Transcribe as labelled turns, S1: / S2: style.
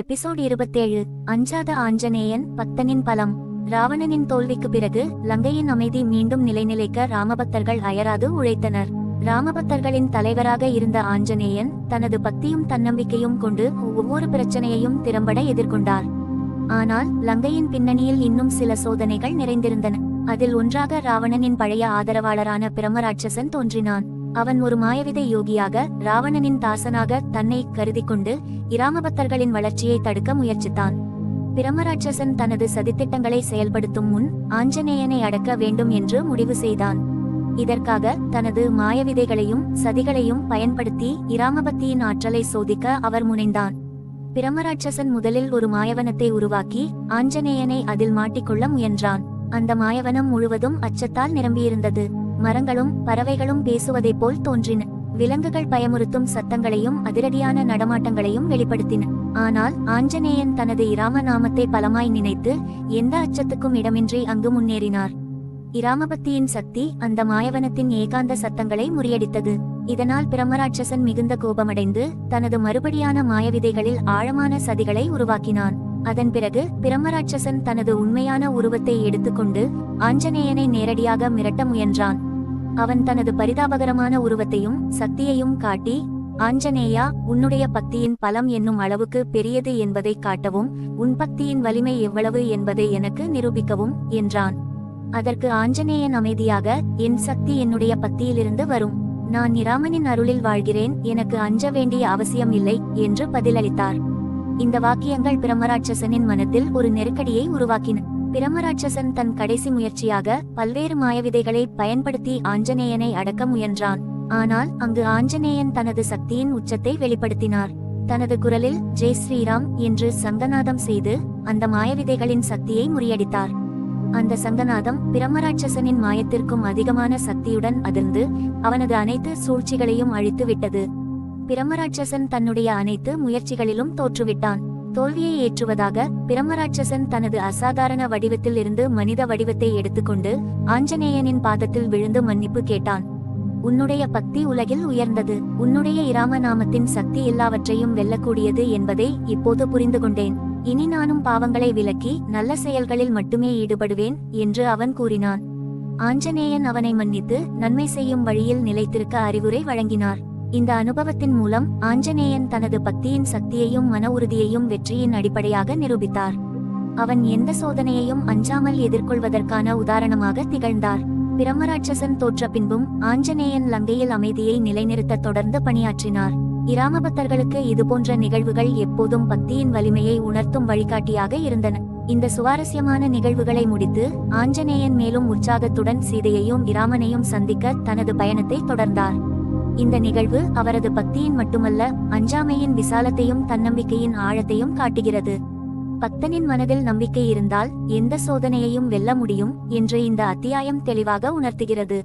S1: Episode 27. அஞ்சாத ஆஞ்சநேயன். பக்தனின் பலம். ராவணனின் தோல்விக்கு பிறகு லங்கையின் அமைதி மீண்டும் நிலைநிலைக்க ராமபக்தர்கள் அயராது உழைத்தனர். ராமபக்தர்களின் தலைவராக இருந்த ஆஞ்சநேயன் தனது பக்தியும் தன்னம்பிக்கையும் கொண்டு ஒவ்வொரு பிரச்சனையையும் திறம்பட எதிர்கொண்டார். ஆனால் லங்கையின் பின்னணியில் இன்னும் சில சோதனைகள் நிறைந்திருந்தன. அதில் ஒன்றாக ராவணனின் பழைய ஆதரவாளரான பிரமராட்சசன் தோன்றினான். அவன் ஒரு மாயவிதை யோகியாக ராவணனின் தாசனாக தன்னை கருதி கொண்டு இராமபக்தர்களின் வளர்ச்சியை தடுக்க முயற்சித்தான். பிரமராட்சசன் தனது சதித்திட்டங்களை செயல்படுத்தும் முன் ஆஞ்சநேயனை அடக்க வேண்டும் என்று முடிவு செய்தான். இதற்காக தனது மாயவிதைகளையும் சதிகளையும் பயன்படுத்தி இராமபக்தியின் ஆற்றலை சோதிக்க அவர் முனைந்தான். பிரமராட்சசன் முதலில் ஒரு மாயவனத்தை உருவாக்கி ஆஞ்சநேயனை அதில் மாட்டிக்கொள்ள முயன்றான். அந்த மாயவனம் முழுவதும் அச்சத்தால் நிரம்பியிருந்தது. மரங்களும் பறவைகளும் பேசுவதைப் போல் தோன்றின. விலங்குகள் பயமுறுத்தும் சத்தங்களையும் அதிரடியான நடமாட்டங்களையும் வெளிப்படுத்தின. ஆனால் ஆஞ்சநேயன் தனது இராம நாமத்தை பலமாய் நினைத்து எந்த அச்சத்துக்கும் இடமின்றி அங்கு முன்னேறினார். இராமபக்தியின் சக்தி அந்த மாயவனத்தின் ஏகாந்த சத்தங்களை முறியடித்தது. இதனால் பிரமராட்சசன் மிகுந்த கோபமடைந்து தனது மறுபடியான மாயவிதைகளில் ஆழமான சதிகளை உருவாக்கினான். அதன் பிறகு பிரமராட்சசன் தனது உண்மையான உருவத்தை எடுத்துக்கொண்டு ஆஞ்சநேயனை நேரடியாக மிரட்ட முயன்றான். அவன் தனது பரிதாபகரமான உருவத்தையும் சக்தியையும் காட்டி, ஆஞ்சநேயா, உன்னுடைய பக்தியின் பலம் என்னும் அளவுக்கு பெரியது என்பதை காட்டவும், உன் பக்தியின் வலிமை எவ்வளவு என்பதை எனக்கு நிரூபிக்கவும் என்றான். அதற்கு ஆஞ்சநேயன் அமைதியாக, என் சக்தி என்னுடைய பக்தியிலிருந்து வரும். நான் இராமனின் அருளில் வாழ்கிறேன், எனக்கு அஞ்ச வேண்டிய அவசியம் இல்லை என்று பதிலளித்தார். இந்த வாக்கியங்கள் பிரமராட்சசனின் மனத்தில் ஒரு நெருக்கடியை உருவாக்கின. பிரமராட்சசன் தன் கடைசி முயற்சியாக பல்வேறு மாயவிதைகளை பயன்படுத்தி ஆஞ்சநேயனை அடக்க முயன்றான். ஆனால் அங்கு ஆஞ்சநேயன் தனது சக்தியின் உச்சத்தை வெளிப்படுத்தினார். தனது குரலில் ஜெய் ஸ்ரீராம் என்று சங்கநாதம் செய்து அந்த மாயவிதைகளின் சக்தியை முறியடித்தார். அந்த சங்கநாதம் பிரமராட்சசனின் மாயத்திற்கும் அதிகமான சக்தியுடன் அதிர்ந்து அவனது அனைத்து சூழ்ச்சிகளையும் அழித்து விட்டது. பிரமராட்சசன் தன்னுடைய அனைத்து முயற்சிகளிலும் தோற்றுவிட்டான். தோல்வியை ஏற்றுவதாக பிரமராட்சசன் தனது அசாதாரண வடிவத்தில் இருந்து மனித வடிவத்தை எடுத்துக்கொண்டு ஆஞ்சநேயனின் பாதத்தில் விழுந்து மன்னிப்பு கேட்டான். உன்னுடைய பக்தி உலகில் உயர்ந்தது. உன்னுடைய இராம நாமத்தின் சக்தி எல்லாவற்றையும் வெல்லக்கூடியது என்பதை இப்போது புரிந்து கொண்டேன். இனி நானும் பாவங்களை விலக்கி நல்ல செயல்களில் மட்டுமே ஈடுபடுவேன் என்று அவன் கூறினான். ஆஞ்சநேயன் அவனை மன்னித்து நன்மை செய்யும் வழியில் நிலைத்திருக்க அறிவுரை வழங்கினார். இந்த அனுபவத்தின் மூலம் ஆஞ்சநேயன் தனது பக்தியின் சக்தியையும் மன உறுதியையும் வெற்றியின் அடிப்படையாக நிரூபித்தார். அவன் எந்த சோதனையையும் அஞ்சாமல் எதிர்கொள்வதற்கான உதாரணமாக திகழ்ந்தார். பிரமராட்சசன் தோற்ற பின்பும் ஆஞ்சநேயன் லங்கையில் அமைதியை நிலைநிறுத்த தொடர்ந்து பணியாற்றினார். இராமபக்தர்களுக்கு இதுபோன்ற நிகழ்வுகள் எப்போதும் பக்தியின் வலிமையை உணர்த்தும் வழிகாட்டியாக இருந்தன. இந்த சுவாரஸ்யமான நிகழ்வுகளை முடித்து ஆஞ்சநேயன் மேலும் உற்சாகத்துடன் சீதையையும் இராமனையும் சந்திக்க தனது பயணத்தை தொடர்ந்தார். இந்த நிகழ்வு அவரது பக்தியின் மட்டுமல்ல, அஞ்சாமையின் விசாலத்தையும் தன்னம்பிக்கையின் ஆழத்தையும் காட்டுகிறது. பக்தனின் மனதில் நம்பிக்கை இருந்தால் எந்த சோதனையையும் வெல்ல முடியும் என்று இந்த அத்தியாயம் தெளிவாக உணர்த்துகிறது.